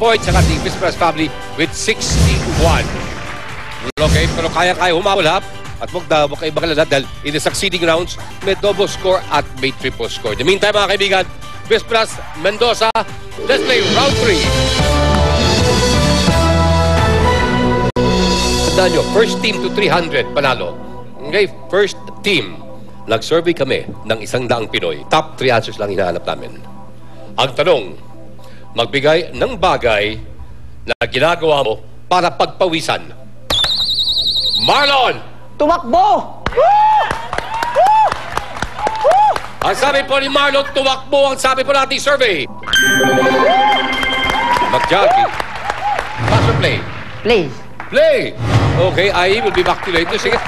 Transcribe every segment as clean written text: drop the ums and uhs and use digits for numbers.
points ang ating Vizpras family with 61. Okay, pero kaya-kaya humabol ha. At huwag kayo makalala dahil in the succeeding rounds, may double score at may triple score. In the meantime, mga kaibigan, Vizpras, Mendoza, let's play round 3. Tandaan nyo, first team to 300, panalo. Okay, first team. Nag-survey kami ng 100 Pinoy. Top 3 answers lang hinahanap namin. Ang tanong, magbigay ng bagay na ginagawa mo para pagpawisan. Marlon! Tumakbo! Ang sabi po ni Marlon, tumakbo ang sabi po nating survey. Mag-jogging. Pass or play? Play. Play! Okay, I will be back to later. Sige.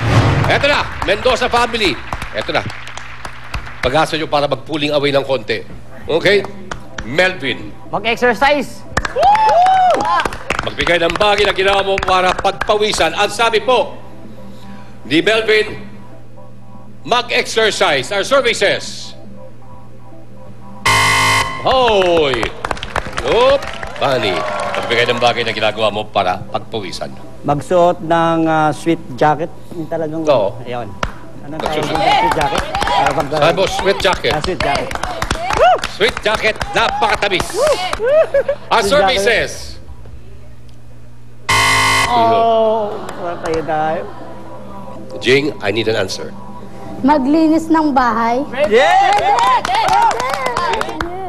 Eto na, Mendoza family. Eto na. Pag-asa nyo para mag-pulling away ng konti. Okay? Melvin. Mag-exercise. Magbigay ng bagay na ginawa mo para pagpawisan. Ang sabi po ni Melvin, mag-exercise. Our survey says, hoy! Oop! Bunny. Magbigay ng bagay na ginagawa mo para pagpawisan. Magsuot ng sweat jacket. Yung talagang... Oo. Ayun. Anong tawag yung sweat jacket? Sabi mo, sweat jacket. Sweat jacket. Sweet jacket, napakatamis. Our survey says, wala tayo tayo. Jing, I need an answer. Maglinis ng bahay.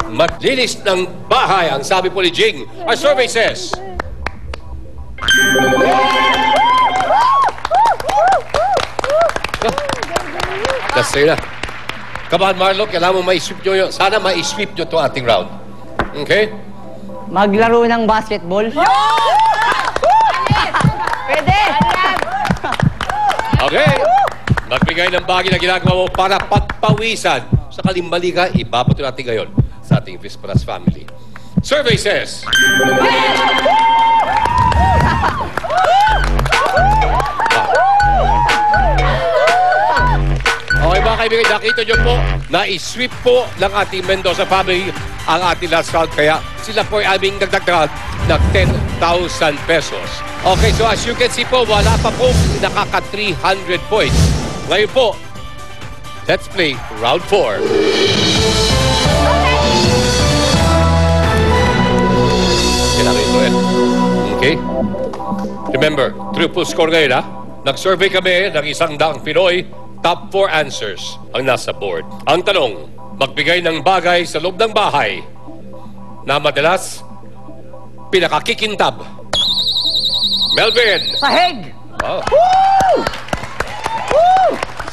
Maglinis ng bahay, ang sabi po ni Jing. Our survey says, that's it na. Come on, Marlo, kailangan mo ma-sweep nyo yun. Sana ma-sweep nyo to ating round. Okay? Maglaro ng basketball. Pwede! Okay. Magbigay ng bagay na ginagawa mo para pagpawisan. Sakaling mali ka, ibabato natin ngayon sa ating Vizpras family. Survey says, okay mga kaibigan, nakita nyo po na i-sweep po ng ating Mendoza family ang ating last round. Kaya sila po ay aming nagdagdagan ng 10,000 pesos. Okay, so as you can see po, wala pa po nakaka 300 points. Ngayon po, let's play round 4. Kailangan ito eh. Okay? Remember, triple score ngayon ha. Nag-survey kami ng 100 Pinoy. Top 4 answers ang nasa board. Ang tanong, magbigay ng bagay sa loob ng bahay na madalas pinakakikintab. Melvin! Sahig! Wow.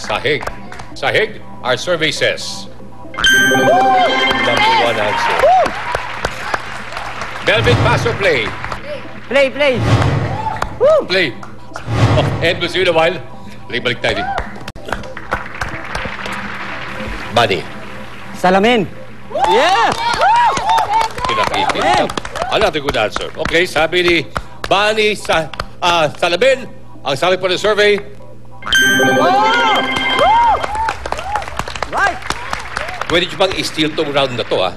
Sahig. Sahig, our survey says. Number 1 answer. Melvin, pass or play? Play. Play. Oh, and we'll see you in a while. Balik tayo. Bunny. Salamin. Yeah! Pinakikintab. Another good answer. Okay, sabi ni Bunny sa salamin. Ang sabi po ng survey. Right! Pwede nyo bang i-steal tong round na to ha?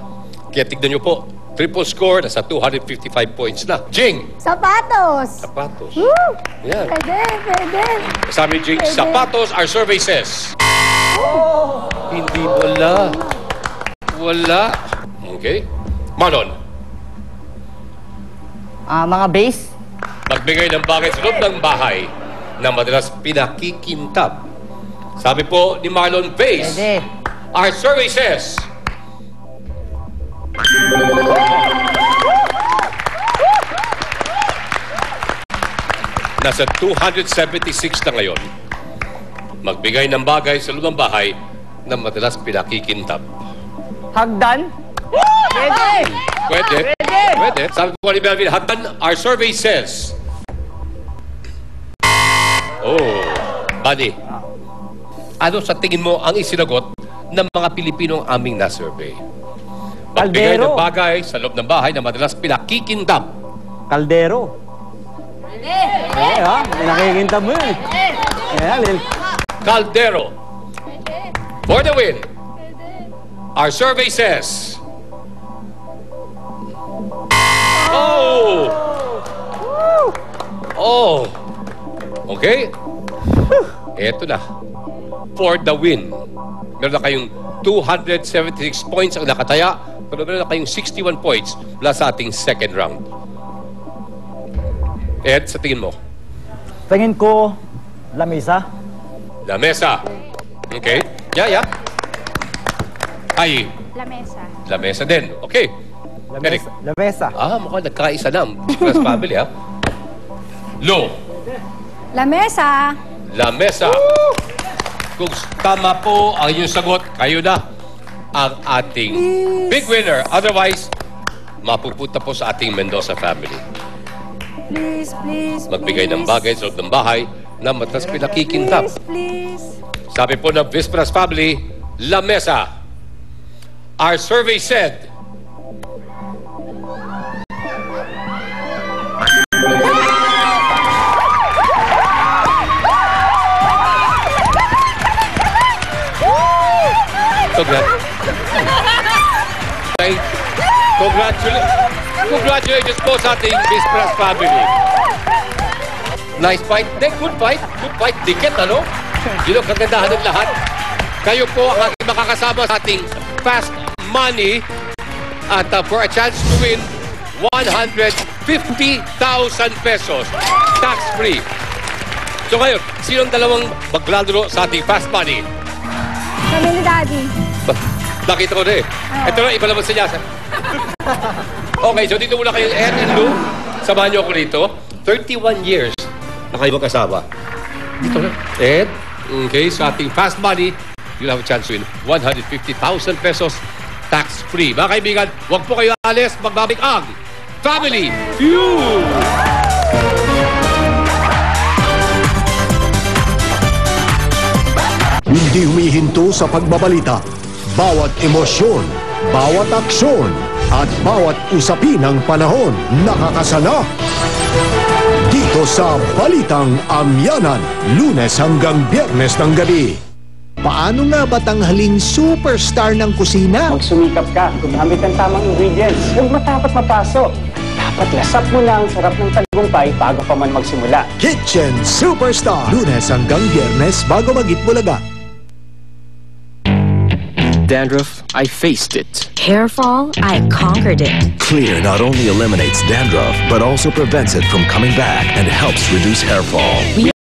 Kaya tignan nyo po. Triple score, nasa 255 points na. Jing! Sapatos. Sapatos. Woo! Yan. Pwede. Sabi ni Jing, Pwede. sapatos, our survey says. Hindi wala. Wala. Okay. Marlon, Mga base. magbigay ng bagay sa loob ng bahay na madalas pinakikintab. Sabi po ni Marlon, base. Pwede. Our survey says. Nasa 276 na ngayon. Magbigay ng bagay sa loob ng bahay na madalas pinakikintab. Hagdan. Pwede. Pwede. Pwede. Pwede. Sabi po ni Melvin, hagdan, our survey says. Oh, Bunny. Ano sa tingin mo ang isinagot ng mga Pilipinong aming na-survey? Magbigay ng Kaldero. bagay sa loob ng bahay na madalas pinakikintab. Kaldero. Pwede ha? Pinakikintab mo yun. Lil. Caldero. For the win. Our survey says. Oh! Okay? Eto na. For the win. Meron na kayong 276 points ang nakataya, pero meron na kayong 61 points mula sa ating second round. Ed, sa tingin mo? Tingin ko, lamesa. Lamesa. Okay. Yeah. Ay, Lamesa. lamesa din. Okay. Eric. Lamesa. Mukhang nagkaisa na ang Bisperas family, ha? Lo. Lamesa. Lamesa. Kung tama po ang inyong sagot, kayo na ang ating big winner. Otherwise, mapupunta po sa ating Mendoza family. Please. Magbigay ng bagay sa loob ng bahay na matas pinakikintab. Please. Sabi po ng Bisperas family, lamesa. Our survey said, Congratulations po sa ating Bisperas family. Nice fight. Good fight. Dikit, ano? Yun ang kagandahan ng lahat. Kayo po ang ating makakasama sa ating Fast Money at for a chance to win 150,000 pesos. Tax-free. So ngayon, sinong dalawang maglalaro sa ating Fast Money? Kami ni Daddy. Nakita ko na eh. Ito na, iba naman sa Yasa. Okay, so dito muna kayo, Ed and Lou. Samahan niyo ako dito. 31 years na kayo magkasama. Dito na. Ed, okay, sa ating Fast Money, you'll have a chance to win 150,000 pesos tax-free. Mga kaibigan, huwag po kayo alis. Magbabalik ang Family Feud! Hindi humihinto sa pagbabalita. Bawat emosyon, bawat aksyon, at bawat usapin ng panahon nakakasana. Dito sa Balitang Amyanan, Lunes hanggang Biyernes ng gabi. Paano nga ba tanghaling superstar ng kusina? Magsumikap ka, gumamit ng tamang ingredients. Huwag matakot mapasok. Dapat lasap mo lang ang sarap ng tagumpay bago pa man magsimula. Kitchen Superstar, Lunes hanggang Biyernes bago mag-Itbulaga. Dandruff, I faced it. Hair fall, I conquered it. Clear not only eliminates dandruff, but also prevents it from coming back and helps reduce hair fall. We